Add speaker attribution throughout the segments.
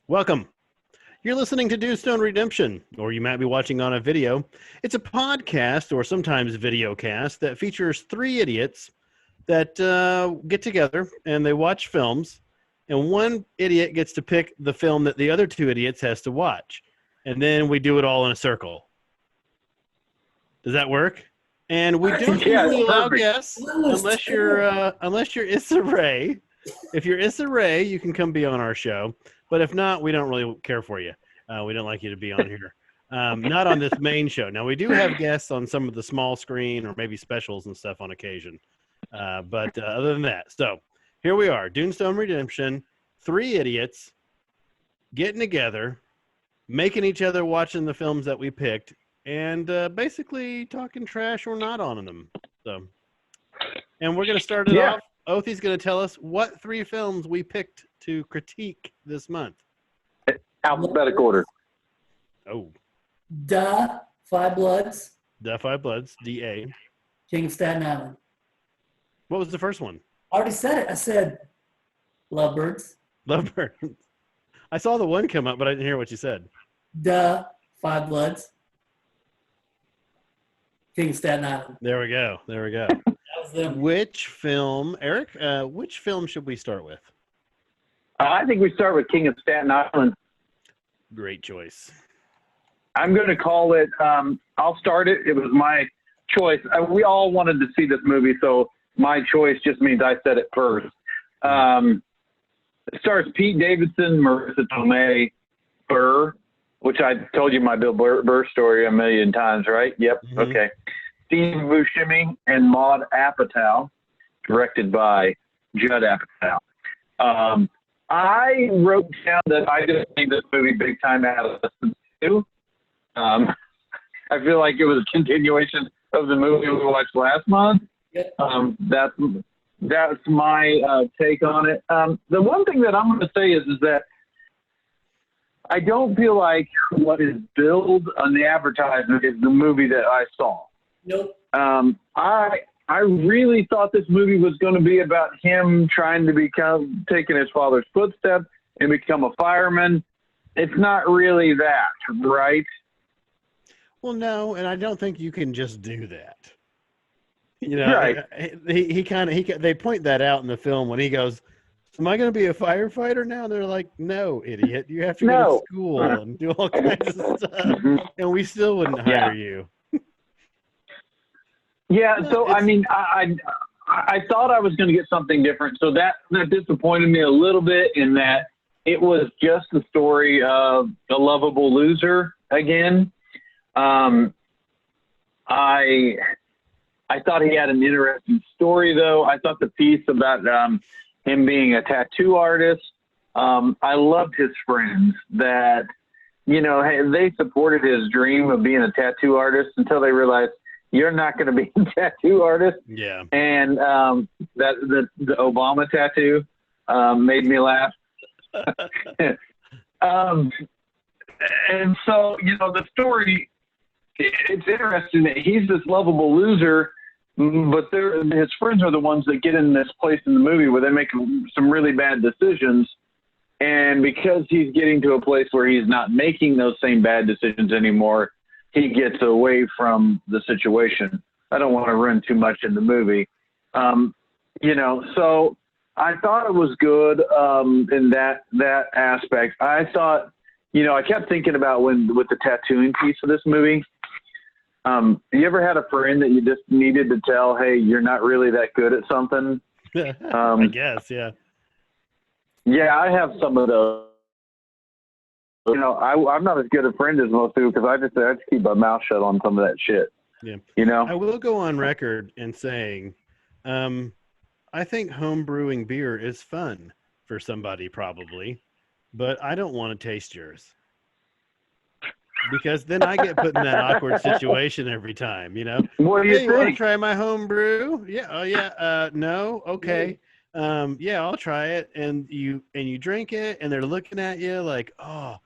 Speaker 1: Welcome. You're listening to Dewstone Redemption, or you might be watching on a video. It's a podcast, or sometimes video cast, that features three idiots that get together and they watch films, and one idiot gets to pick the film that the other two idiots has to watch, and then we do it all in a circle. Does that work? And we don't usually allow guests unless you're Issa Rae. If you're Issa Rae, you can come be on our show. But if not, we don't really care for you. We don't like you to be on here. Not on this main show. Now, we do have guests on some of the small screen or maybe specials and stuff on occasion. But other than that, so here we are, Dewstone Redemption, three idiots getting together, making each other watching the films that we picked, and basically talking trash or not on them. So, and we're going to start it off. Othie's going to tell us what three films we picked to critique this month.
Speaker 2: Alphabetical order.
Speaker 1: Oh.
Speaker 3: Duh, Five Bloods.
Speaker 1: Duh, Five Bloods, D.A.
Speaker 3: King of Staten Island.
Speaker 1: What was the first one?
Speaker 3: I already said it. I said Lovebirds.
Speaker 1: Lovebirds. I saw the one come up, but I didn't hear what you said.
Speaker 3: Duh, Five Bloods. King of Staten Island.
Speaker 1: There we go. There we go.
Speaker 3: That was them.
Speaker 1: Which film, Eric, which film should we start with?
Speaker 2: I think we start with King of Staten Island.
Speaker 1: Great choice.
Speaker 2: I'm going to call it, I'll start it. It was my choice. We all wanted to see this movie, so my choice just means I said it first. It stars Pete Davidson, Marissa Tomei, Burr, which I told you my Bill Burr story a million times, right? Yep. Mm-hmm. Okay. Steve Buscemi and Maud Apatow, directed by Judd Apatow. I wrote down that I didn't think this movie big time adolescence too. I feel like it was a continuation of the movie we watched last month. That's my take on it. The one thing that I'm going to say is that I don't feel like what is billed on the advertisement is the movie that I saw.
Speaker 3: Nope.
Speaker 2: I really thought this movie was going to be about him trying to taking his father's footsteps and become a fireman. It's not really that, right?
Speaker 1: Well, no, and I don't think you can just do that. You know,
Speaker 2: right.
Speaker 1: They point that out in the film when he goes, "Am I going to be a firefighter now?" And they're like, "No, idiot. You have to go to school and do all kinds of stuff, and we still wouldn't hire you."
Speaker 2: Yeah, so I mean, I thought I was going to get something different, so that disappointed me a little bit in that it was just the story of the lovable loser again. I thought he had an interesting story, though. I thought the piece about him being a tattoo artist, I loved his friends that, they supported his dream of being a tattoo artist until they realized, you're not going to be a tattoo artist.
Speaker 1: Yeah.
Speaker 2: And the Obama tattoo made me laugh. And so, the story, it's interesting that he's this lovable loser, but his friends are the ones that get in this place in the movie where they make some really bad decisions. And because he's getting to a place where he's not making those same bad decisions anymore, he gets away from the situation. I don't want to run too much in the movie. So I thought it was good in that aspect. I thought, I kept thinking about with the tattooing piece of this movie. You ever had a friend that you just needed to tell, hey, you're not really that good at something?
Speaker 1: I guess, yeah.
Speaker 2: Yeah, I have some of those. I'm not as good a friend as most people because I just keep my mouth shut on some of that shit.
Speaker 1: Yeah.
Speaker 2: I
Speaker 1: will go on record in saying, I think home brewing beer is fun for somebody probably, but I don't want to taste yours because then I get put in that awkward situation every time.
Speaker 2: What do you think?
Speaker 1: Want to try my home brew? Yeah. Oh yeah. No. Okay. Yeah, I'll try it. And you drink it, and they're looking at you like, oh.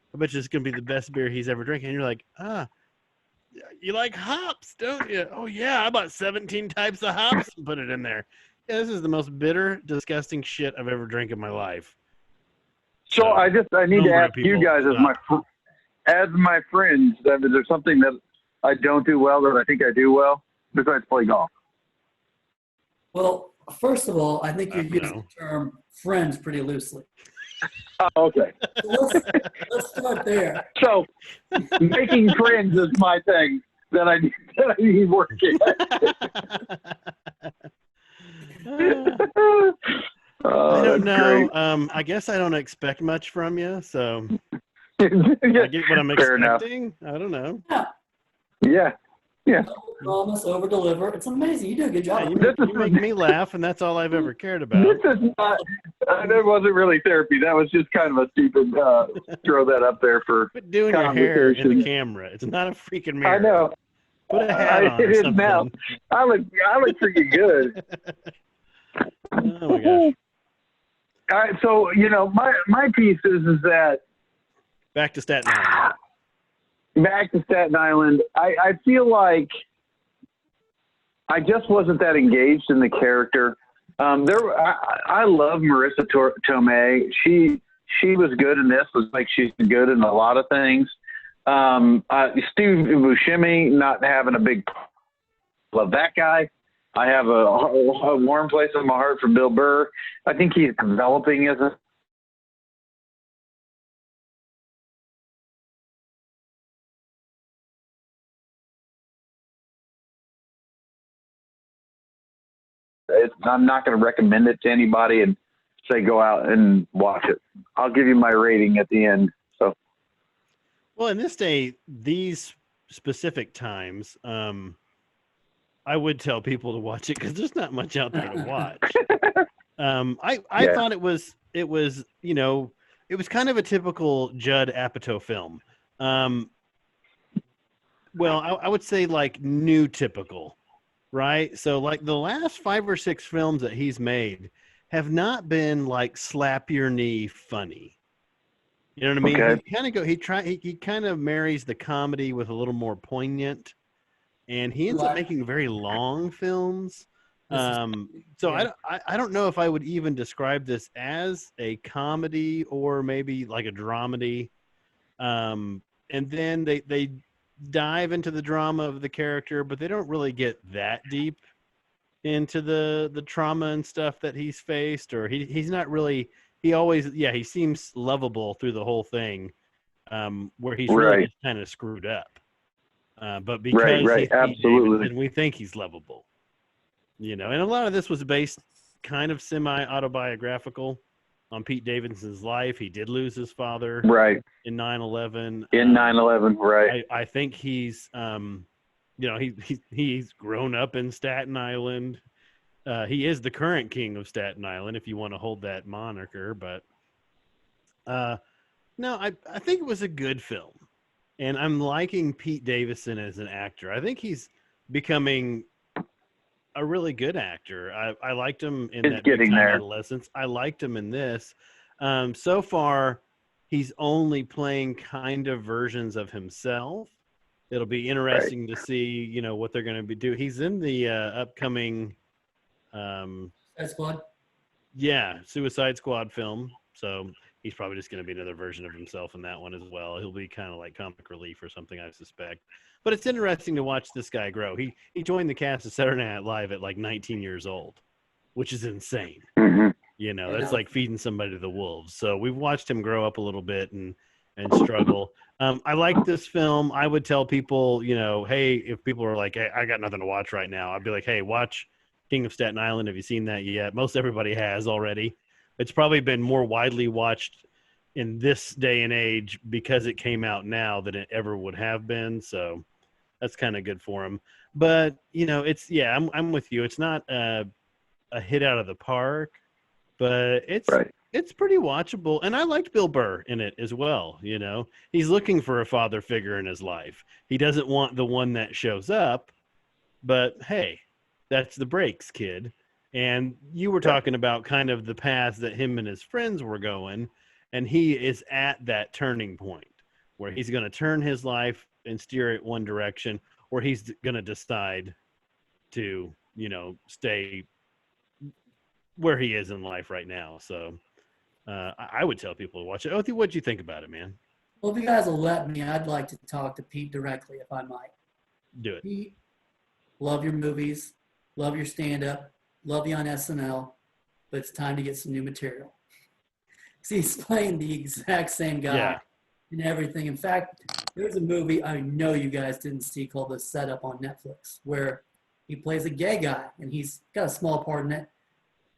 Speaker 1: I bet you it's going to be the best beer he's ever drinking. And you're like, you like hops, don't you? Oh, yeah, I bought 17 types of hops and put it in there. Yeah, this is the most bitter, disgusting shit I've ever drank in my life.
Speaker 2: So I need to
Speaker 1: number of
Speaker 2: ask you
Speaker 1: people
Speaker 2: guys as my friends, is there something that I don't do well that I think I do well besides play golf?
Speaker 3: Well, first of all, I think you're using
Speaker 1: No.
Speaker 3: the term friends pretty loosely.
Speaker 2: Oh, okay.
Speaker 3: So let's start there.
Speaker 2: So making friends is my thing that I need working at.
Speaker 1: I don't know.
Speaker 2: Great.
Speaker 1: I guess I don't expect much from you, so
Speaker 2: Yeah,
Speaker 1: I get what I'm
Speaker 2: fair enough.
Speaker 1: expecting. I don't know.
Speaker 2: Yeah.
Speaker 3: Promise, over deliver. It's amazing. You do a good
Speaker 1: Yeah,
Speaker 3: job.
Speaker 1: you make me laugh, and that's all I've ever cared about.
Speaker 2: This is not. That wasn't really therapy. That was just kind of a stupid throw that up there for.
Speaker 1: Quit doing your hair in the camera. It's not a freaking mirror.
Speaker 2: I know.
Speaker 1: Put a hat on.
Speaker 2: It
Speaker 1: or
Speaker 2: is
Speaker 1: something.
Speaker 2: now. I look freaking good.
Speaker 1: Oh my gosh.
Speaker 2: All right, so my piece is that
Speaker 1: Back to Staten Island.
Speaker 2: back to Staten Island. I feel like I just wasn't that engaged in the character. I love Marissa Tomei. She was good in this. Was like she's good in a lot of things. Steve Buscemi not having a big love that guy. I have a warm place in my heart for Bill Burr. I think he's developing as a I'm not going to recommend it to anybody and say go out and watch it. I'll give you my rating at the end. So,
Speaker 1: well, in this day, these specific times, I would tell people to watch it because there's not much out there to watch. I thought it was it was kind of a typical Judd Apatow film. Well, I would say like new typical. Right. So like the last 5 or 6 films that he's made have not been like slap your knee funny. You know what I mean?
Speaker 2: Okay.
Speaker 1: He kind of marries the comedy with a little more poignant, and he ends up making very long films. So I don't know if I would even describe this as a comedy or maybe like a dramedy. And then they dive into the drama of the character, but they don't really get that deep into the trauma and stuff that he's faced, or he's not really. He seems lovable through the whole thing, where he's really just kind of screwed up. But because he's
Speaker 2: absolutely,
Speaker 1: and we think he's lovable, and a lot of this was based kind of semi-autobiographical on Pete Davidson's life. He did lose his father in 9/11.
Speaker 2: In 9/11, right.
Speaker 1: I think he's he's grown up in Staten Island. He is the current King of Staten Island, if you want to hold that moniker. But no, I think it was a good film. And I'm liking Pete Davidson as an actor. I think he's becoming a really good actor. I liked him in that Big Time Adolescence. I liked him in this. So far, he's only playing kind of versions of himself. It'll be interesting to see, what they're going to be doing. He's in the upcoming
Speaker 3: Suicide Squad.
Speaker 1: Yeah, Suicide Squad film. So he's probably just going to be another version of himself in that one as well. He'll be kind of like comic relief or something, I suspect. But it's interesting to watch this guy grow. He joined the cast of Saturday Night Live at like 19 years old, which is insane.
Speaker 2: Mm-hmm.
Speaker 1: That's like feeding somebody to the wolves. So we've watched him grow up a little bit and struggle. I like this film. I would tell people, hey, if people are like, hey, I got nothing to watch right now, I'd be like, hey, watch King of Staten Island. Have you seen that yet? Most everybody has already. It's probably been more widely watched in this day and age because it came out now than it ever would have been. So that's kind of good for him. But, I'm with you. It's not a hit out of the park, but it's pretty watchable. And I liked Bill Burr in it as well. He's looking for a father figure in his life. He doesn't want the one that shows up, but hey, that's the breaks, kid. And you were talking about kind of the paths that him and his friends were going, and he is at that turning point where he's going to turn his life and steer it one direction, or he's going to decide to, stay where he is in life right now. So I would tell people to watch it. Othie, what'd you think about it, man?
Speaker 3: Well, if you guys will let me, I'd like to talk to Pete directly, if I might.
Speaker 1: Do it.
Speaker 3: Pete, love your movies, love your stand-up, love you on SNL, but it's time to get some new material. See, he's playing the exact same guy
Speaker 1: Yeah.
Speaker 3: and everything. In fact, there's a movie I know you guys didn't see called The Setup on Netflix, where he plays a gay guy, and he's got a small part in it.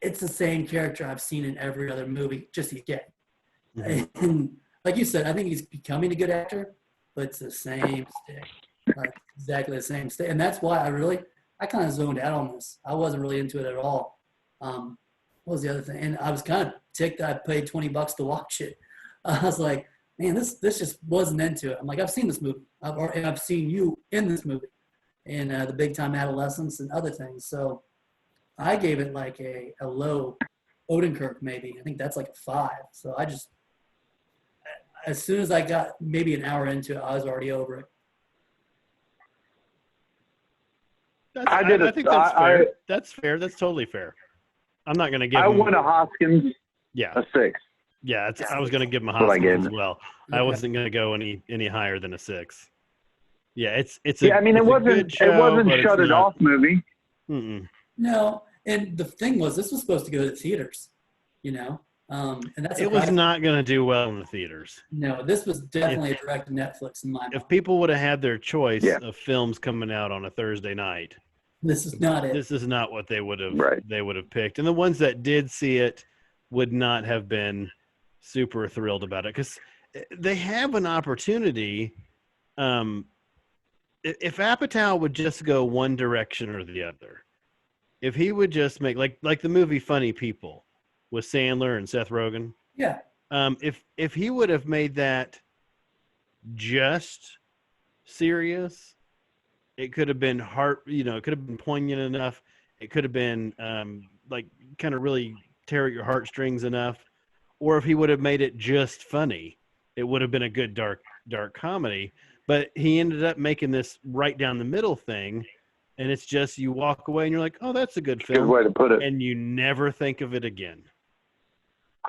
Speaker 3: It's the same character I've seen in every other movie, just he's gay.
Speaker 1: Mm-hmm.
Speaker 3: And like you said, I think he's becoming a good actor, but it's the same stick, like exactly the same stick. And that's why I kind of zoned out on this. I wasn't really into it at all. What was the other thing? And I was kind of ticked that I paid $20 to watch it. I was like, man, this just wasn't into it. I'm like, I've seen this movie, and I've seen you in this movie, and The Big Time Adolescence and other things. So I gave it like a low Odenkirk maybe. I think that's like a 5. So as soon as I got maybe an hour into it, I was already over it.
Speaker 1: I think that's fair. That's fair. That's totally fair. I'm not going to give him.
Speaker 2: went a Hoskins
Speaker 1: Yeah.
Speaker 2: a 6.
Speaker 1: Yeah. I was going to give him a
Speaker 2: That's what I
Speaker 1: Hoskins
Speaker 2: gave
Speaker 1: as well.
Speaker 3: Okay.
Speaker 1: I wasn't going to go any higher than a 6. Yeah. It's
Speaker 2: it wasn't shut it off movie.
Speaker 1: Mm-mm.
Speaker 3: No, and the thing was, this was supposed to go to theaters, and that's
Speaker 1: It was not going to do well in the theaters.
Speaker 3: No, this was definitely a direct to Netflix in my mind.
Speaker 1: If people would have had their choice of films coming out on a Thursday night,
Speaker 3: this is not it.
Speaker 1: this is not what they would have.
Speaker 2: Right.
Speaker 1: They would have picked, and the ones that did see it would not have been super thrilled about it because they have an opportunity. If Apatow would just go one direction or the other, if he would just make like the movie Funny People with Sandler and Seth Rogen,
Speaker 3: Yeah.
Speaker 1: if he would have made that just serious, it could have been it could have been poignant enough. It could have been like kind of really tear at your heartstrings enough. Or if he would have made it just funny, it would have been a good dark comedy. But he ended up making this right down the middle thing, and it's just you walk away and you're like, oh, that's a good film.
Speaker 2: Good way to put it.
Speaker 1: And you never think of it again.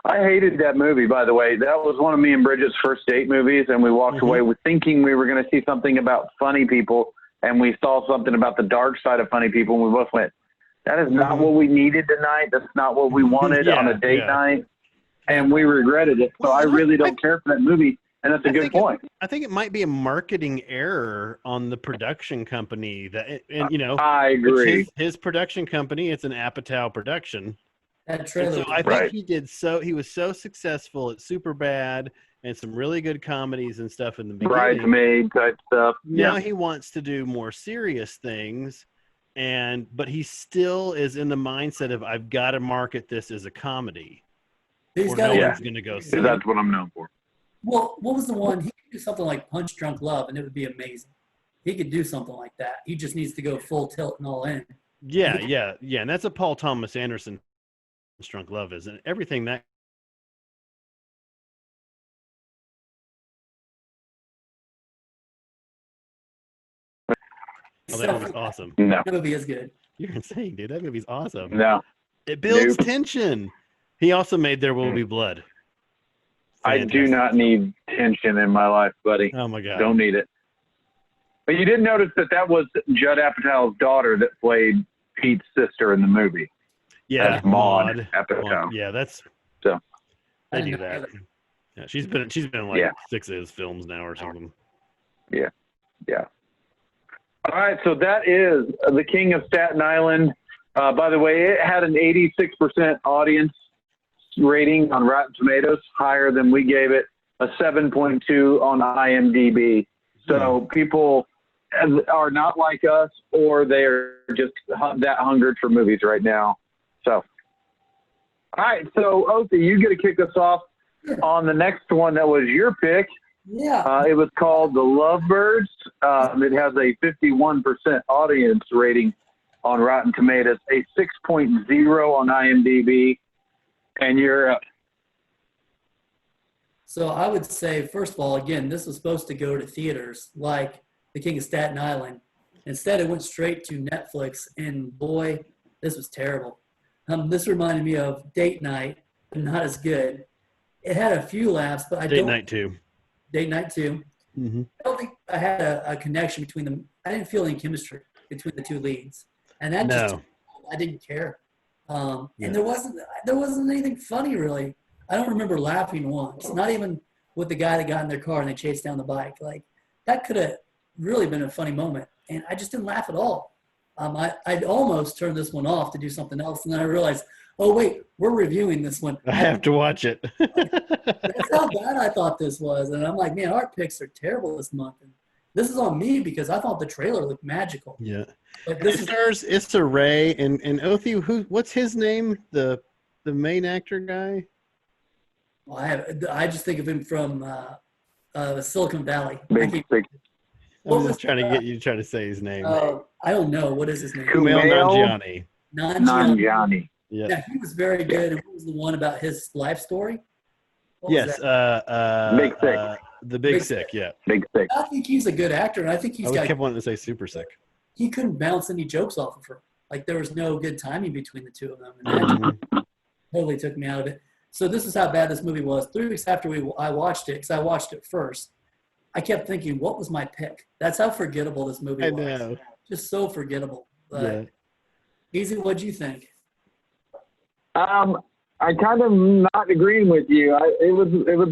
Speaker 2: I hated that movie, by the way. That was one of me and Bridget's first date movies, and we walked away with thinking we were going to see something about funny people, and we saw something about the dark side of funny people, and we both went, that is not what we needed tonight. That's not what we wanted on a date night. And we regretted it. So I really don't care for that movie, and that's a good point.
Speaker 1: I think it might be a marketing error on the production company
Speaker 2: I agree.
Speaker 1: His production company, it's an Apatow production.
Speaker 3: That trailer.
Speaker 1: So I think he was so successful at Superbad and some really good comedies and stuff in the beginning.
Speaker 2: Bridesmaid type stuff.
Speaker 1: Now he wants to do more serious things, but he still is in the mindset of I've got to market this as a comedy.
Speaker 3: He's
Speaker 1: or
Speaker 3: got
Speaker 1: no one's going to go see it.
Speaker 2: That's what I'm known for.
Speaker 3: Well, what was the one? He could do something like Punch Drunk Love, and it would be amazing. He could do something like that. He just needs to go full tilt and all in.
Speaker 1: Yeah. And that's a Paul Thomas Anderson Drunk Love, isn't everything that. Oh, that movie's awesome.
Speaker 2: No.
Speaker 3: That movie is good.
Speaker 1: You're insane, dude. That movie's awesome.
Speaker 2: No.
Speaker 1: It builds tension. He also made There Will Be Blood. Fantastic.
Speaker 2: I do not need tension in my life, buddy.
Speaker 1: Oh, my God.
Speaker 2: Don't need it. But you did notice that was Judd Apatow's daughter that played Pete's sister in the movie.
Speaker 1: Yeah.
Speaker 2: That's Maud Apatow.
Speaker 1: Yeah, that's
Speaker 2: so.
Speaker 1: I do that. Yeah, she's been in like 6 of his films now or something.
Speaker 2: Yeah. All right, so that is The King of Staten Island. By the way, it had an 86% audience rating on Rotten Tomatoes, higher than we gave it, a 7.2 on IMDb. So people are not like us, or they're just that hungered for movies right now. So, all right, so Othie, you get to kick us off on the next one that was your pick.
Speaker 3: Yeah.
Speaker 2: It was called The Lovebirds. It has a 51% audience rating on Rotten Tomatoes, a 6.0 on IMDb, and you're up.
Speaker 3: So I would say, first of all, again, this was supposed to go to theaters like The King of Staten Island. Instead, it went straight to Netflix, and boy, this was terrible. This reminded me of Date Night, but not as good. It had a few laughs, but
Speaker 1: Date Night 2.
Speaker 3: Date Night 2.
Speaker 1: Mm-hmm.
Speaker 3: I don't think I had a connection between them. I didn't feel any chemistry between the two leads, and that just I didn't care. And there wasn't anything funny really. I don't remember laughing once. Not even with the guy that got in their car and they chased down the bike. Like that could have really been a funny moment, and I just didn't laugh at all. I'd almost turned this one off to do something else, and then I realized, oh wait, we're reviewing this one.
Speaker 1: I have to watch it.
Speaker 3: That's how bad I thought this was, and I'm like, man, our picks are terrible this month. And this is on me because I thought the trailer looked magical.
Speaker 1: Yeah.
Speaker 3: But
Speaker 1: It stars Issa Rae and Othie. What's his name? The main actor guy.
Speaker 3: I just think of him from Silicon Valley.
Speaker 2: Big.
Speaker 1: I'm just trying to get you to try to say his name.
Speaker 3: I don't know. What is his name?
Speaker 1: Kumail Nanjiani.
Speaker 2: Nanjiani.
Speaker 1: Yeah,
Speaker 3: he was very good. And what was the one about his life story?
Speaker 1: Yes.
Speaker 2: Big Sick.
Speaker 1: The Big Sick. Yeah.
Speaker 2: Big Sick.
Speaker 3: I think he's a good actor, and I think
Speaker 1: I kept wanting to say Super Sick.
Speaker 3: He couldn't bounce any jokes off of her. Like there was no good timing between the two of them, and that totally took me out of it. So this is how bad this movie was. 3 weeks after I watched it, because I watched it first, I kept thinking, what was my pick? That's how forgettable this movie was.
Speaker 1: I know.
Speaker 3: Just so forgettable. But
Speaker 1: Yeah.
Speaker 3: Easy, what'd you think?
Speaker 2: I kind of not agreeing with you. It was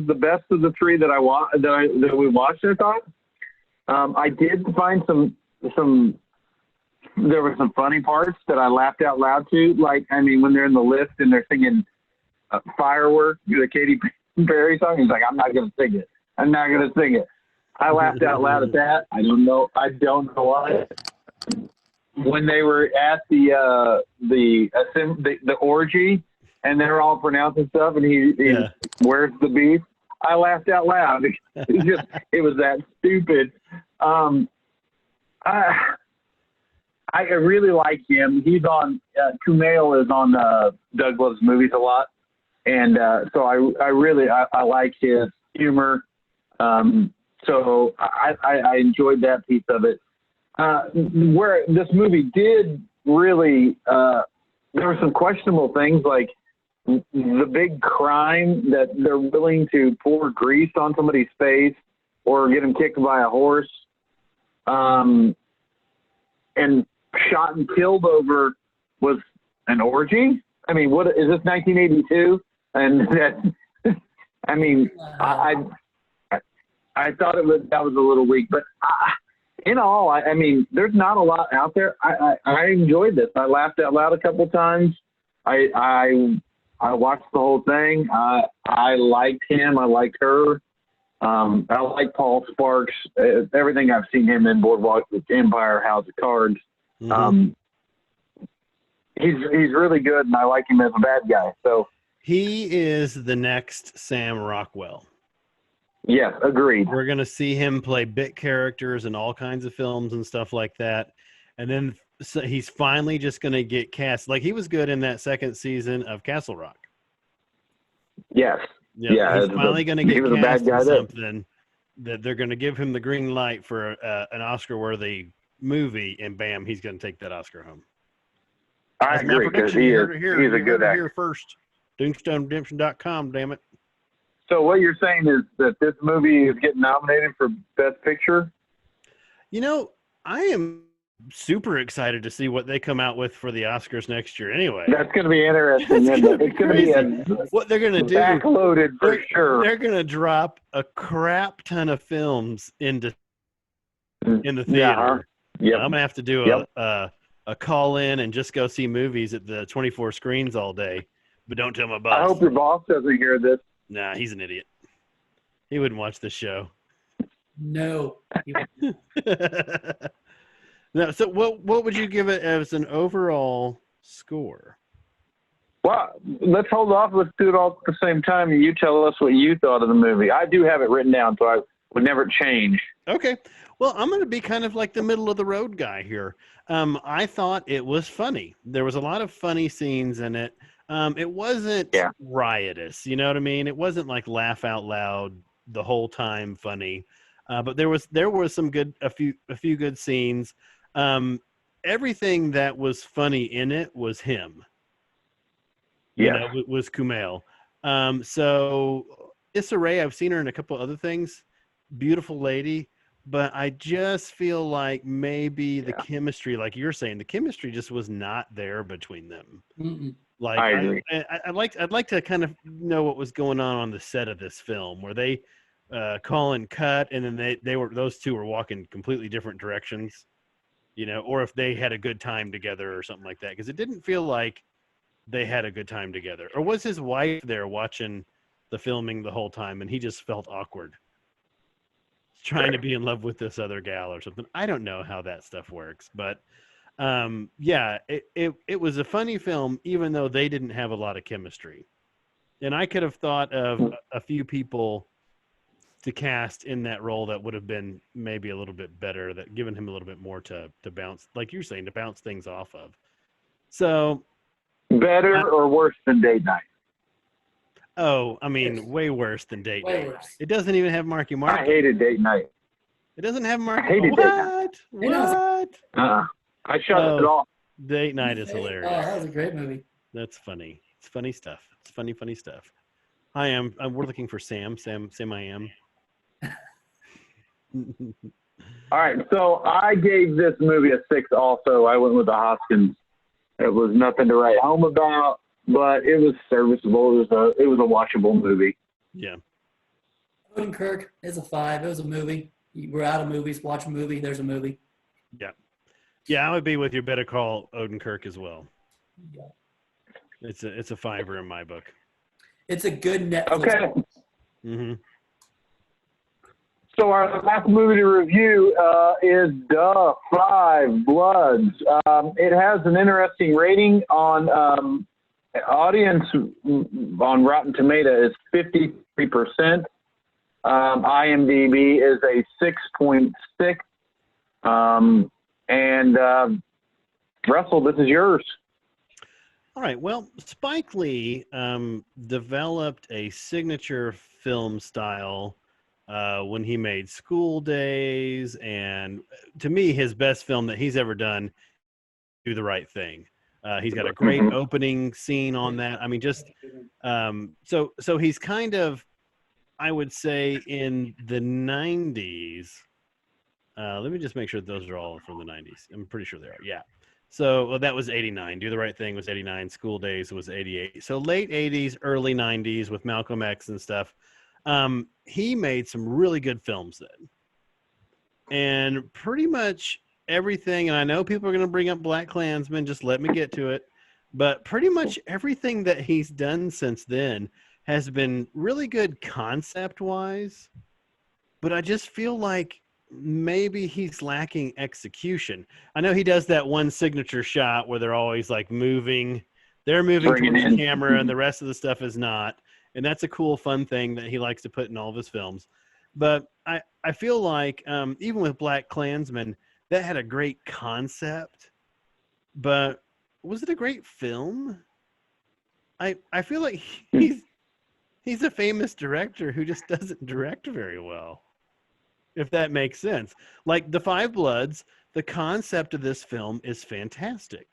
Speaker 2: the best of the three that we watched. I thought. I did find some. There were some funny parts that I laughed out loud to. Like, I mean, when they're in the lift and they're singing "Firework," the Katy Perry song. He's like, "I'm not going to sing it. I'm not going to sing it." I laughed out loud at that. I don't know why. When they were at the orgy and they're all pronouncing stuff and he where's the beef? I laughed out loud. It was that stupid. I really like him. He's on Kumail is on Doug Loves Movies a lot, and so I really like his humor. So I enjoyed that piece of it. Where this movie did really, there were some questionable things like the big crime that they're willing to pour grease on somebody's face or get them kicked by a horse, and shot and killed over was an orgy. I mean, what is this 1982? And that, I mean, I thought that was a little weak, but in all, I mean, there's not a lot out there. I enjoyed this. I laughed out loud a couple of times. I watched the whole thing. I liked him. I liked her. I like Paul Sparks. Everything I've seen him in, Boardwalk Empire, House of Cards.
Speaker 1: Mm-hmm.
Speaker 2: He's really good, and I like him as a bad guy. So
Speaker 1: he is the next Sam Rockwell.
Speaker 2: Yes, agreed.
Speaker 1: We're going to see him play bit characters in all kinds of films and stuff like that. And then he's finally just going to get cast. Like he was good in that second season of Castle Rock.
Speaker 2: Yes.
Speaker 1: Yeah. He's finally going to get cast in something that they're going to give him the green light for an Oscar-worthy movie, and bam, he's going to take that Oscar home.
Speaker 2: I agree, because he's a good actor.
Speaker 1: Here first. DoomstoneRedemption.com, damn it.
Speaker 2: So what you're saying is that this movie is getting nominated for Best Picture?
Speaker 1: You know, I am super excited to see what they come out with for the Oscars next year anyway.
Speaker 2: That's going to be interesting. It's going to be
Speaker 1: what they're going to do.
Speaker 2: Backloaded for sure.
Speaker 1: They're going to drop a crap ton of films in the theater.
Speaker 2: Yeah. Yep.
Speaker 1: I'm going to have to do a call in and just go see movies at the 24 screens all day, but don't tell my boss.
Speaker 2: I hope your boss doesn't hear this.
Speaker 1: Nah, he's an idiot. He wouldn't watch this show.
Speaker 3: No.
Speaker 1: No. So what would you give it as an overall score?
Speaker 2: Well, let's hold off. Let's do it all at the same time, and you tell us what you thought of the movie. I do have it written down, so I would never change.
Speaker 1: Okay. Well, I'm going to be kind of like the middle of the road guy here. I thought it was funny. There was a lot of funny scenes in it. It wasn't riotous, you know what I mean? It wasn't like laugh out loud the whole time funny, but there was some a few good scenes. Everything that was funny in it was him. You know, was Kumail. So Issa Rae, I've seen her in a couple other things. Beautiful lady, but I just feel like maybe the chemistry, like you're saying, the chemistry just was not there between them.
Speaker 3: Mm-mm.
Speaker 1: Like
Speaker 2: I agree.
Speaker 1: I'd like to kind of know what was going on the set of this film. Were they call and cut, and then those two were walking completely different directions, or if they had a good time together or something like that, because it didn't feel like they had a good time together. Or was his wife there watching the filming the whole time and he just felt awkward trying to be in love with this other gal or something? I don't know how that stuff works, but yeah, it was a funny film, even though they didn't have a lot of chemistry. And I could have thought of a few people to cast in that role that would have been maybe a little bit better, that given him a little bit more to bounce, like you're saying, to bounce things off of. So
Speaker 2: better or worse than Date Night?
Speaker 1: Oh, I mean, way worse than Date
Speaker 3: Way
Speaker 1: Night.
Speaker 3: worse.
Speaker 1: It doesn't even have Marky Mark.
Speaker 2: I hated Date Night.
Speaker 1: It doesn't have Marky.
Speaker 2: I hated
Speaker 1: what?
Speaker 2: Date Night.
Speaker 1: What?
Speaker 2: I shut it off.
Speaker 1: Date Night is
Speaker 3: Oh,
Speaker 1: hilarious.
Speaker 3: that was a great movie.
Speaker 1: That's funny. It's funny stuff. It's funny stuff. We're looking for Sam. Sam, I am.
Speaker 2: All right, so I gave this movie a 6 also. I went with the Hoskins. It was nothing to write home about, but it was serviceable. It was a watchable movie.
Speaker 1: Yeah.
Speaker 3: Odenkirk is a 5. It was a movie. We're out of movies. Watch a movie. There's a movie.
Speaker 1: Yeah. Yeah, I would be with you. Better call Odenkirk as well.
Speaker 3: Yeah.
Speaker 1: It's a 5er in my book.
Speaker 3: It's a good Netflix.
Speaker 2: Okay.
Speaker 1: Mm-hmm.
Speaker 2: So our last movie to review is The Five Bloods. It has an interesting rating on audience on Rotten Tomatoes is 53%. IMDb is a 6.6. And Russell, this is yours.
Speaker 1: All right. Well, Spike Lee developed a signature film style when he made School Days, and to me, his best film that he's ever done, Do the Right Thing. He's got a great opening scene on that. I mean, just so he's kind of, I would say, in the 90s. Let me just make sure those are all from the 90s. I'm pretty sure they are. Yeah. So that was 89. Do the Right Thing was 89. School Days was 88. So late 80s, early 90s with Malcolm X and stuff. He made some really good films then. And pretty much everything, and I know people are going to bring up Black Klansman, just let me get to it. But pretty much everything that he's done since then has been really good concept-wise. But I just feel like maybe he's lacking execution. I know he does that one signature shot where they're always like moving. They're moving towards the camera and the rest of the stuff is not. And that's a cool, fun thing that he likes to put in all of his films. But I feel like even with Black Klansman, that had a great concept. But was it a great film? I feel like he's a famous director who just doesn't direct very well, if that makes sense. Like The Five Bloods, the concept of this film is fantastic.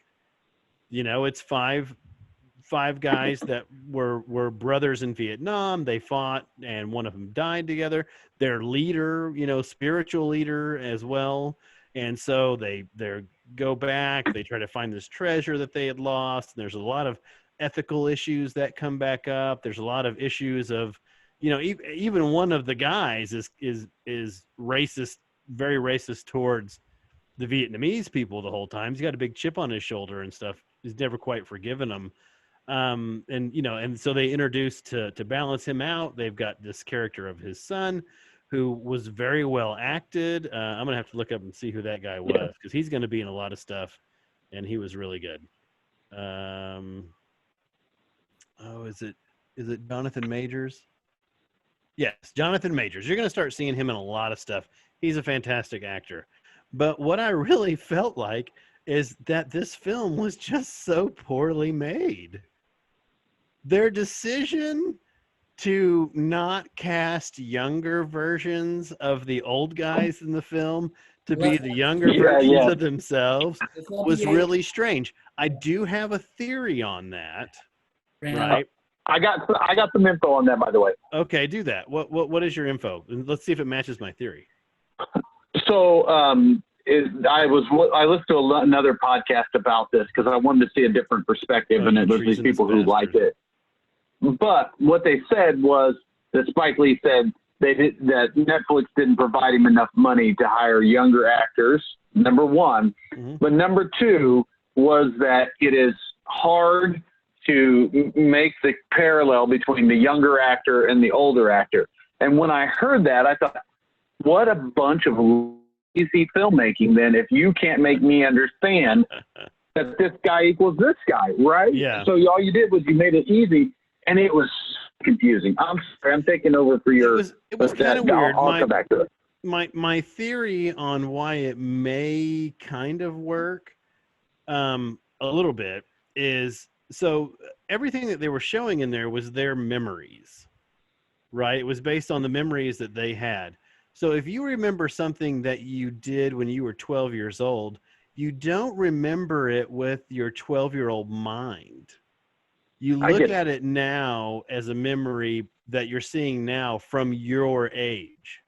Speaker 1: It's five guys that were brothers in Vietnam. They fought, and one of them died together. Their leader, spiritual leader as well. And so they go back. They try to find this treasure that they had lost. And there's a lot of ethical issues that come back up. There's a lot of issues of, even one of the guys is racist, very racist towards the Vietnamese people the whole time. He's got a big chip on his shoulder and stuff. He's never quite forgiven them. And so they introduced to balance him out. They've got this character of his son who was very well acted. I'm going to have to look up and see who that guy was, because he's going to be in a lot of stuff, and he was really good. Is it Jonathan Majors? Yes, Jonathan Majors. You're going to start seeing him in a lot of stuff. He's a fantastic actor. But what I really felt like is that this film was just so poorly made. Their decision to not cast younger versions of the old guys in the film to be the younger versions of themselves was really strange. I do have a theory on that, right?
Speaker 2: I got some info on that, by the way.
Speaker 1: Okay, do that. What is your info? And let's see if it matches my theory.
Speaker 2: So I listened to another podcast about this because I wanted to see a different perspective, and it was these people who liked it. But what they said was that Spike Lee said that Netflix didn't provide him enough money to hire younger actors, number one. Mm-hmm. But number two was that it is hard to make the parallel between the younger actor and the older actor. And when I heard that, I thought, what a bunch of lazy filmmaking then if you can't make me understand that this guy equals this guy, right?
Speaker 1: Yeah.
Speaker 2: So all you did was you made it easy, and it was confusing. I'm sorry, I'm taking over for your.
Speaker 1: It was kind of weird.
Speaker 2: I'll come back to it.
Speaker 1: My theory on why it may kind of work a little bit is, so everything that they were showing in there was their memories, right? It was based on the memories that they had. So if you remember something that you did when you were 12 years old, you don't remember it with your 12-year-old mind. You look at it now as a memory that you're seeing now from your age.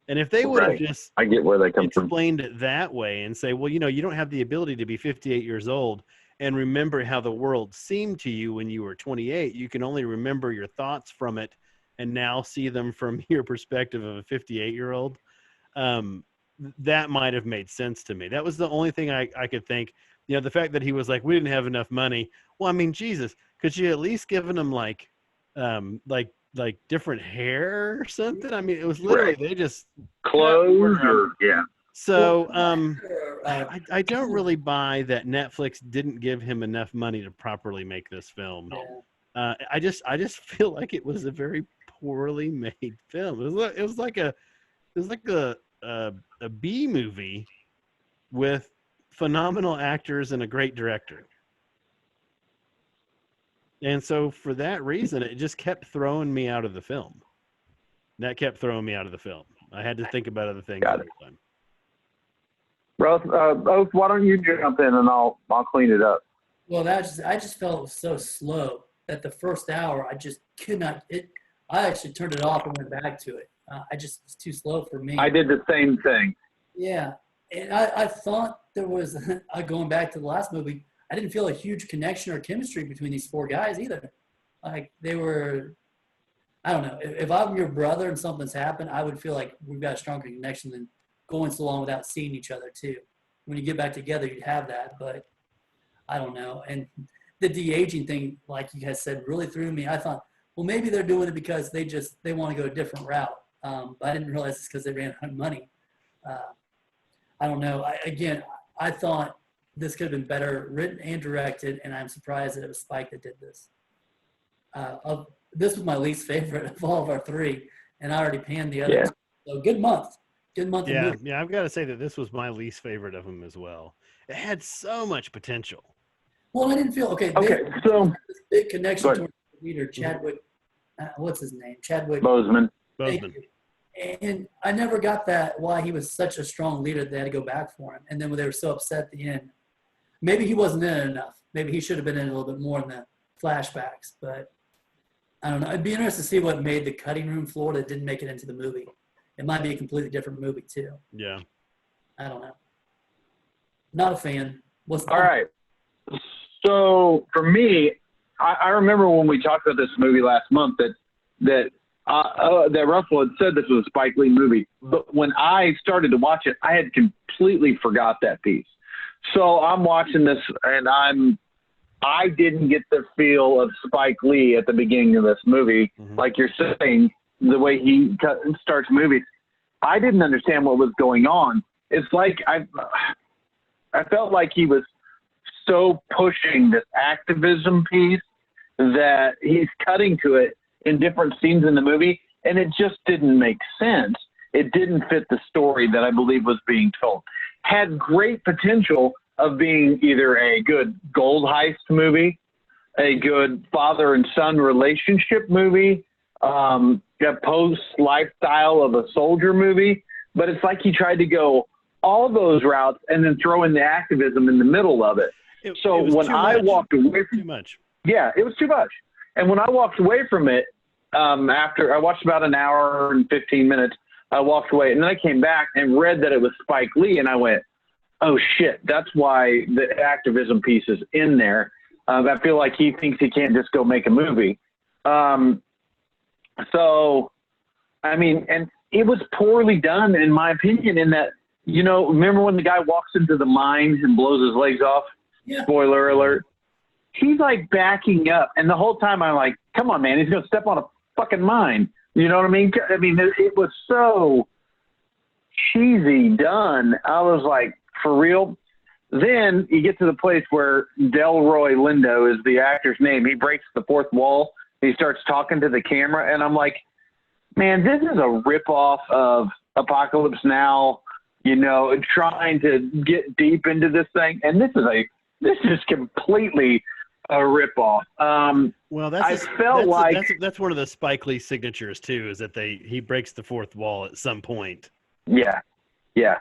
Speaker 1: And if they would have just
Speaker 2: I get where they come
Speaker 1: explained it that way and say, well, you don't have the ability to be 58 years old and remember how the world seemed to you when you were 28. You can only remember your thoughts from it and now see them from your perspective of a 58-year-old. That might have made sense to me. That was the only thing I could think. The fact that he was like, we didn't have enough money. Well, I mean, Jesus, could you at least given him like different hair or something? I mean, it was literally they just
Speaker 2: clothes or
Speaker 1: So I don't really buy that Netflix didn't give him enough money to properly make this film. I just feel like it was a very poorly made film. It was like a B movie with phenomenal actors and a great director. And so for that reason, it just kept throwing me out of the film. That kept throwing me out of the film. I had to think about other things every time.
Speaker 2: Russ, why don't you jump in and I'll clean it up.
Speaker 3: Well, I just felt it was so slow that the first hour I just could not. I actually turned it off and went back to it. It's too slow for me.
Speaker 2: I did the same thing.
Speaker 3: Yeah, and I thought there was going back to the last movie. I didn't feel a huge connection or chemistry between these four guys either. Like they were, I don't know. If I'm your brother and something's happened, I would feel like we've got a stronger connection than going so long without seeing each other too. When you get back together, you'd have that, but I don't know. And the de-aging thing, like you guys said, really threw me. I thought, well, maybe they're doing it because they want to go a different route. But I didn't realize it's because they ran out of money. I don't know. I thought this could have been better written and directed, and I'm surprised that it was Spike that did this. This was my least favorite of all of our three, and I already panned the other two. So good month. Good month.
Speaker 1: Yeah, I've got to say that this was my least favorite of them as well. It had so much potential.
Speaker 3: Well, I didn't feel
Speaker 2: so
Speaker 3: this big connection to the leader, Chadwick. What's his name? Chadwick
Speaker 2: Boseman.
Speaker 3: And I never got that why he was such a strong leader that they had to go back for him. And then when they were so upset at the end, maybe he wasn't in it enough. Maybe he should have been in it a little bit more in the flashbacks. But I don't know. It'd be interesting to see what made the cutting room floor that didn't make it into the movie. It might be a completely different movie too.
Speaker 1: Yeah. I
Speaker 3: don't know. Not a fan.
Speaker 2: All right. So for me, I remember when we talked about this movie last month that Russell had said this was a Spike Lee movie, but when I started to watch it, I had completely forgot that piece. So I'm watching this and I didn't get the feel of Spike Lee at the beginning of this movie. Mm-hmm. Like you're saying, the way he starts movies, I didn't understand what was going on. It's like I felt like he was so pushing this activism piece that he's cutting to it in different scenes in the movie, and it just didn't make sense. It didn't fit the story that I believe was being told. Had great potential of being either a good gold heist movie, a good father and son relationship movie, a post-lifestyle of a soldier movie, but it's like he tried to go all those routes and then throw in the activism in the middle of it. So when I walked away from
Speaker 1: too much.
Speaker 2: Yeah, it was too much. And when I walked away from it, after I watched about an hour and 15 minutes, I walked away, and then I came back and read that it was Spike Lee, and I went, oh shit, that's why the activism piece is in there. I feel like he thinks he can't just go make a movie. So, I mean, and it was poorly done, in my opinion, in that, you know, remember when the guy walks into the mine and blows his legs off?
Speaker 3: Yeah.
Speaker 2: Spoiler alert. He's like backing up, and the whole time I'm like, come on, man, he's going to step on a fucking mine. You know what I mean? I mean, it was so cheesy done. I was like, for real? Then you get to the place where Delroy Lindo is the actor's name. He breaks the fourth wall. He starts talking to the camera, and I'm like, man, this is a ripoff of Apocalypse Now, you know, trying to get deep into this thing. And this is completely a ripoff.
Speaker 1: Well, that's one of the Spike Lee signatures too, is that he breaks the fourth wall at some point.
Speaker 2: Yeah. Yeah.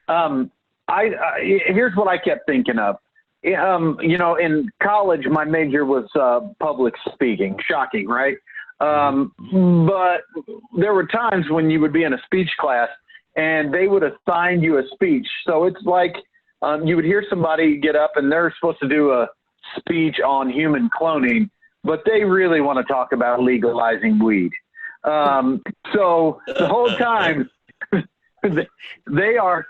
Speaker 2: Here's what I kept thinking of. You know, in college, my major was public speaking. Shocking, right? But there were times when you would be in a speech class and they would assign you a speech. So it's like you would hear somebody get up and they're supposed to do a speech on human cloning, but they really want to talk about legalizing weed. So the whole time they are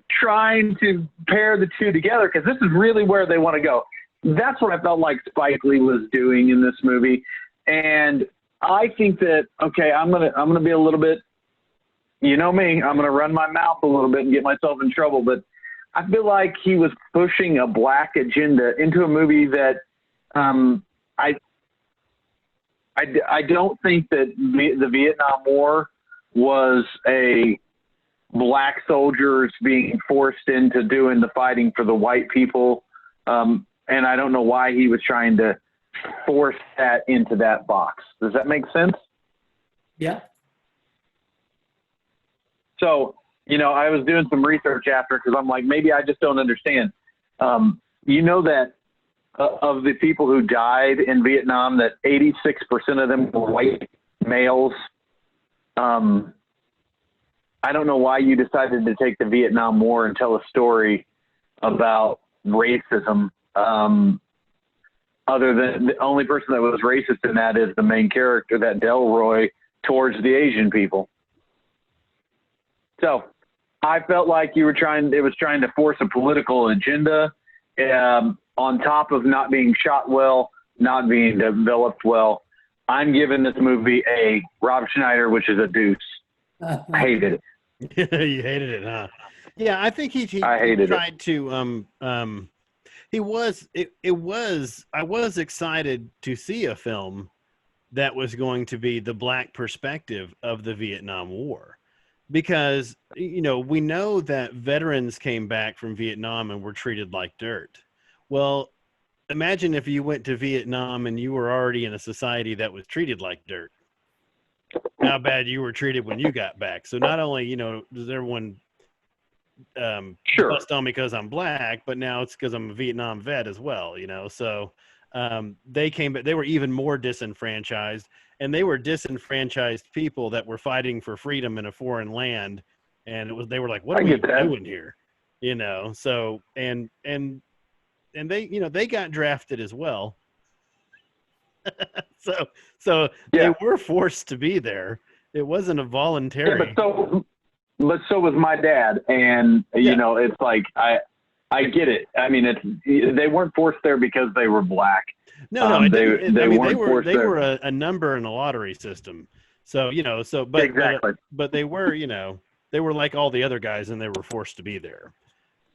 Speaker 2: trying to pair the two together, because this is really where they want to go. That's what I felt like Spike Lee was doing in this movie. And I think that, okay, I'm gonna be a little bit, you know me, I'm gonna run my mouth a little bit and get myself in trouble, but I feel like he was pushing a black agenda into a movie that I don't think that the Vietnam War was a black soldiers being forced into doing the fighting for the white people. And I don't know why he was trying to force that into that box. Does that make sense?
Speaker 3: Yeah.
Speaker 2: So, you know, I was doing some research after, because I'm like, maybe I just don't understand. You know that of the people who died in Vietnam, that 86% of them were white males. I don't know why you decided to take the Vietnam War and tell a story about racism. Other than the only person that was racist in that is the main character, that Delroy, towards the Asian people. So I felt like it was trying to force a political agenda on top of not being shot well, not being developed well. I'm giving this movie a Rob Schneider, which is a deuce. I hated it.
Speaker 1: You hated it, huh? Yeah, I think he tried to I was excited to see a film that was going to be the black perspective of the Vietnam War, because, you know, we know that veterans came back from Vietnam and were treated like dirt. Well, imagine if you went to Vietnam and you were already in a society that was treated like dirt. How bad you were treated when you got back. So not only, you know, does everyone bust on me because I'm black, but now it's because I'm a Vietnam vet as well, you know. So they came back, they were even more disenfranchised, and they were disenfranchised people that were fighting for freedom in a foreign land, and they were like, what are we doing here, you know? So and they, you know, they got drafted as well. so they were forced to be there. It wasn't a voluntary.
Speaker 2: Yeah, but so was my dad, and you know, it's like I get it. I mean, they weren't forced there because they were black.
Speaker 1: No, they were a number in a lottery system. So, you know, but exactly. But they were, you know, they were like all the other guys, and they were forced to be there.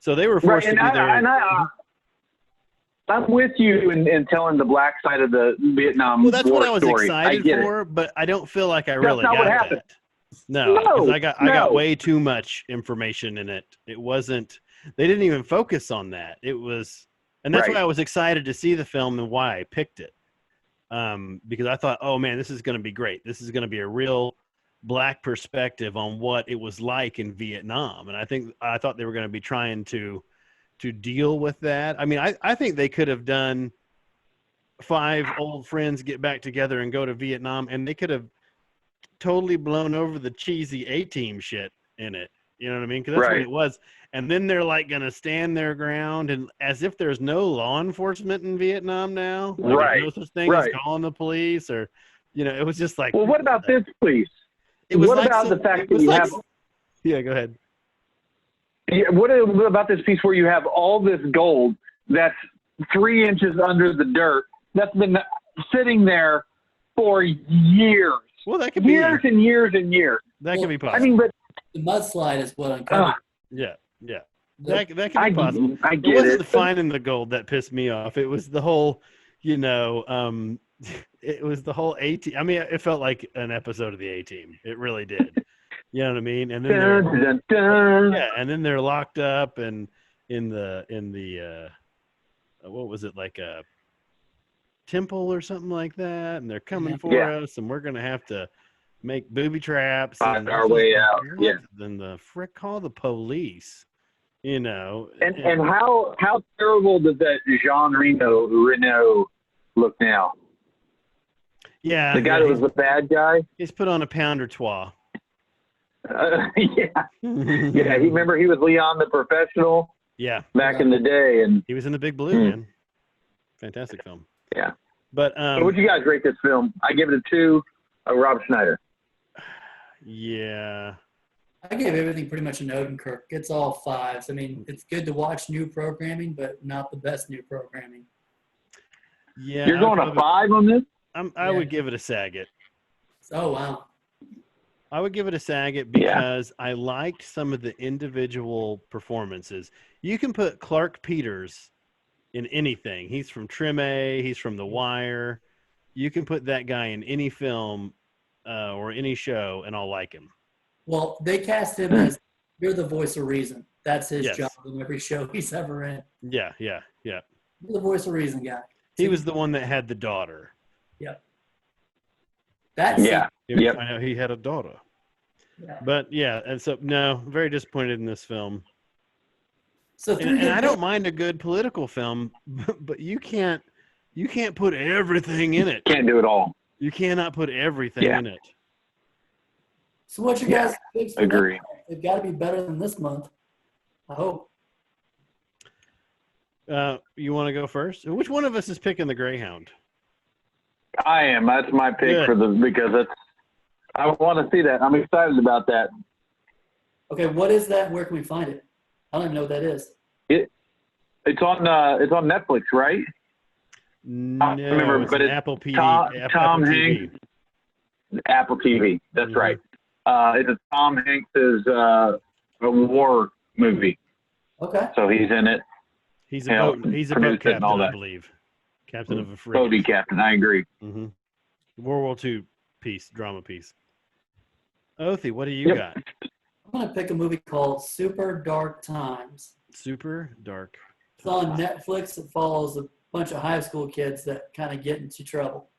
Speaker 1: So they were forced to be there. And
Speaker 2: I'm with you in telling the black side of the Vietnam War story.
Speaker 1: Well, that's what I was excited for, but I don't feel like I really got that. No, because I got way too much information in it. It wasn't. They didn't even focus on that. It was, and that's why I was excited to see the film and why I picked it. Because I thought, oh man, this is going to be great. This is going to be a real black perspective on what it was like in Vietnam, and I thought they were going to be trying to deal with that. I mean, I think they could have done 5 old friends get back together and go to Vietnam, and they could have totally blown over the cheesy A-Team shit in it. You know what I mean? Because that's what
Speaker 2: Right.
Speaker 1: it was. And then they're like going to stand their ground, and as if there's no law enforcement in Vietnam now. Like there's no
Speaker 2: Right.
Speaker 1: such thing as calling the police, or, it was just like.
Speaker 2: Well, what about this, please?
Speaker 1: It was
Speaker 2: what
Speaker 1: like
Speaker 2: about the fact that you have?
Speaker 1: Yeah, go ahead.
Speaker 2: Yeah, what about this piece where you have all this gold that's 3 inches under the dirt that's been sitting there for years?
Speaker 1: Well, that could
Speaker 2: years and years and years.
Speaker 1: That could be possible.
Speaker 2: I mean, but
Speaker 3: the mudslide is what uncovered.
Speaker 1: Yeah. That could be possible.
Speaker 2: I get
Speaker 1: it wasn't
Speaker 2: it.
Speaker 1: the finding the gold that pissed me off. It was the whole, it was the whole A-Team. I mean, it felt like an episode of the A-Team. It really did. You know what I mean? And then and then they're locked up and in the what was it, like a temple or something like that, and they're coming for us, and we're gonna have to make booby traps
Speaker 2: find our way out. Yeah.
Speaker 1: Then the frick call the police. And
Speaker 2: how terrible does that Jean Reno look now?
Speaker 1: Yeah,
Speaker 2: the guy that was the bad guy.
Speaker 1: He's put on a pound or twa.
Speaker 2: Yeah. Remember he was Leon the Professional.
Speaker 1: Yeah.
Speaker 2: Back in the day, and
Speaker 1: he was in The Big Blue, man. Fantastic film.
Speaker 2: Yeah.
Speaker 1: But
Speaker 2: so would you guys rate this film? I give it a 2. Rob Schneider.
Speaker 1: Yeah.
Speaker 3: I gave everything pretty much an Odenkirk. It's all 5s. I mean, it's good to watch new programming, but not the best new programming.
Speaker 1: Yeah.
Speaker 2: You're going a 5 on this?
Speaker 1: I would give it a Saget.
Speaker 3: Oh, wow.
Speaker 1: I would give it a Saget because I liked some of the individual performances. You can put Clark Peters in anything. He's from Trim A. He's from The Wire. You can put that guy in any film or any show, and I'll like him.
Speaker 3: Well, they cast him as you're the voice of reason. That's his job in every show he's ever in.
Speaker 1: Yeah.
Speaker 3: You're the voice of reason guy.
Speaker 1: He was the one that had the daughter.
Speaker 3: Yep.
Speaker 1: I know he had a daughter.
Speaker 3: Yeah.
Speaker 1: But and so no, very disappointed in this film.
Speaker 3: So
Speaker 1: and I don't mind a good political film, but you can't put everything in it.
Speaker 2: Can't do it all.
Speaker 1: You cannot put everything in it.
Speaker 3: So what you guys think?
Speaker 2: Agree.
Speaker 3: They've got to be better than this month. I hope.
Speaker 1: You want to go first? Which one of us is picking the Greyhound?
Speaker 2: I am. That's my pick because I want to see that. I'm excited about that.
Speaker 3: Okay, what is that? Where can we find it? I don't even know what that is.
Speaker 2: It's on Netflix, right?
Speaker 1: No,
Speaker 2: I remember, but it's
Speaker 1: Apple TV.
Speaker 2: Tom
Speaker 1: Apple
Speaker 2: Hanks.
Speaker 1: TV.
Speaker 2: Apple TV. That's right. It's a Tom Hanks' a war movie.
Speaker 3: Okay.
Speaker 2: So he's in it.
Speaker 1: He's a boat captain, I believe. Captain of a frigate.
Speaker 2: Boaty captain. I agree.
Speaker 1: Mm-hmm. World War II drama piece. Othie, what do you got?
Speaker 3: I'm going to pick a movie called Super Dark Times.
Speaker 1: Super Dark.
Speaker 3: It's on Netflix. It follows a bunch of high school kids that kind of get into trouble.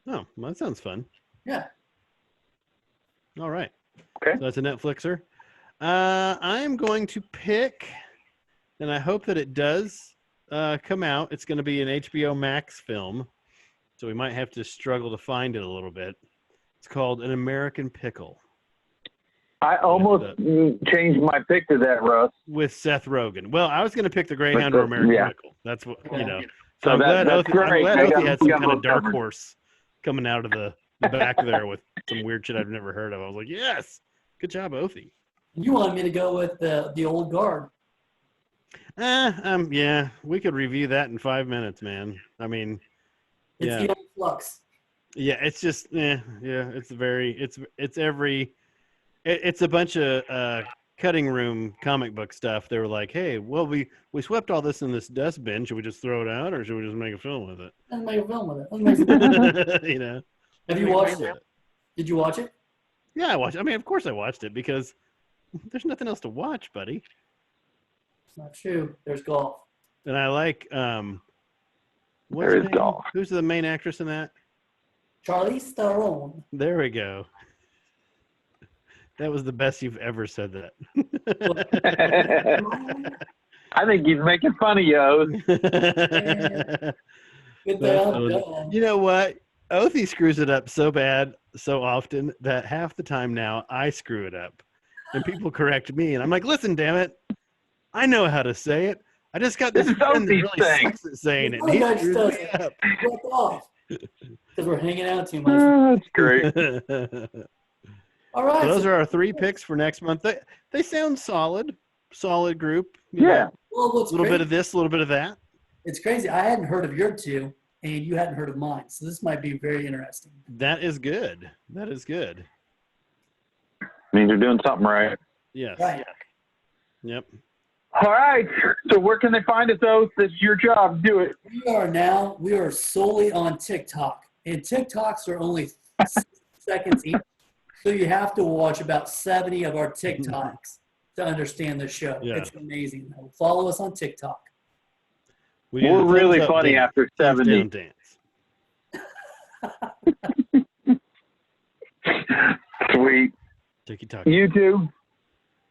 Speaker 1: Oh, well, that sounds fun.
Speaker 3: Yeah.
Speaker 1: All right.
Speaker 2: Okay.
Speaker 1: So that's a Netflixer. I'm going to pick, and I hope that it does come out. It's going to be an HBO Max film, so we might have to struggle to find it a little bit. It's called An American Pickle.
Speaker 2: I almost changed my pick to that, Russ.
Speaker 1: With Seth Rogen. Well, I was going to pick the Greyhound or American Pickle. That's what, So I'm glad Othie had some kind of dark horse coming out of the back there with some weird shit I've never heard of. I was like, yes, good job, Othie.
Speaker 3: You wanted me to go with the old guard.
Speaker 1: Yeah, we could review that in 5 minutes, man. I mean,
Speaker 3: it's the old flux. Yeah,
Speaker 1: it's just, it's a bunch of cutting room comic book stuff. They were like, hey, well, we swept all this in this dustbin. Should we just throw it out, or should we just make a film with it?
Speaker 3: Let's make a film with it. Have you watched it? Did you watch it?
Speaker 1: Yeah, I watched it. I mean, of course I watched it because there's nothing else to watch, buddy.
Speaker 3: It's not true. There's golf.
Speaker 1: And I like
Speaker 2: there is golf.
Speaker 1: Who's the main actress in that?
Speaker 3: Charlize Theron.
Speaker 1: There we go. That was the best you've ever said that.
Speaker 2: I think he's making fun of you.
Speaker 3: Get the hell
Speaker 1: So,
Speaker 3: going.
Speaker 1: you know what? Othie screws it up so bad, so often that half the time now I screw it up, and people correct me, and I'm like, "Listen, damn it, I know how to say it. I just got this
Speaker 2: This is
Speaker 1: friend that
Speaker 2: Othie's
Speaker 1: really
Speaker 2: thing.
Speaker 1: sucks at saying it, and
Speaker 3: The
Speaker 1: he
Speaker 3: other guy just
Speaker 1: screws
Speaker 3: does
Speaker 1: me
Speaker 3: it.
Speaker 1: up."
Speaker 3: Flip off. Because we're hanging out too much.
Speaker 2: Oh, that's great.
Speaker 1: So
Speaker 3: All right.
Speaker 1: those are our 3 picks for next month. They sound solid group. You
Speaker 2: Yeah.
Speaker 1: know,
Speaker 3: Well,
Speaker 1: a
Speaker 3: what's
Speaker 1: little
Speaker 3: crazy?
Speaker 1: bit of this, a little bit of that.
Speaker 3: It's crazy. I hadn't heard of your two, and you hadn't heard of mine. So this might be very interesting.
Speaker 1: That is good. That is good.
Speaker 2: Means you're doing something right.
Speaker 1: Yes.
Speaker 3: Right.
Speaker 1: Yep.
Speaker 2: All right. So where can they find us, Oath? It's your job. Do it.
Speaker 3: We are solely on TikTok. And TikToks are only 6 seconds each. So you have to watch about 70 of our TikToks to understand the show.
Speaker 1: Yeah.
Speaker 3: It's amazing. Follow us on TikTok.
Speaker 1: We do
Speaker 2: We're
Speaker 1: the
Speaker 2: really
Speaker 1: thumbs up
Speaker 2: funny
Speaker 1: dance,
Speaker 2: after
Speaker 1: thumbs
Speaker 2: 70.
Speaker 1: down dance.
Speaker 2: Sweet.
Speaker 1: TikTok.
Speaker 2: YouTube.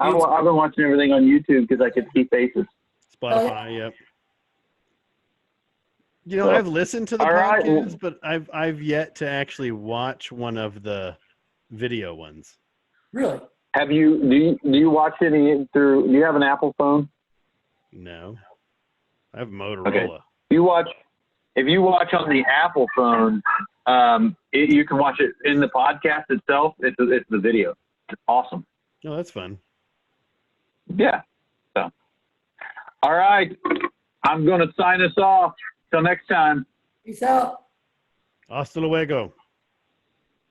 Speaker 2: I've been watching everything on YouTube because I could see faces.
Speaker 1: Spotify. Yep. You know,
Speaker 2: So,
Speaker 1: I've listened to the
Speaker 2: all right.
Speaker 1: podcast, but I've yet to actually watch one of the video ones.
Speaker 3: Really?
Speaker 2: Do you watch any through? Do you have an Apple phone?
Speaker 1: No, I have Motorola.
Speaker 2: Okay. If you watch on the Apple phone, you can watch it in the podcast itself. It's the video. It's awesome.
Speaker 1: Oh, that's fun.
Speaker 2: Yeah. So, all right. I'm going to sign us off. Till next time.
Speaker 3: Peace out.
Speaker 1: Hasta luego.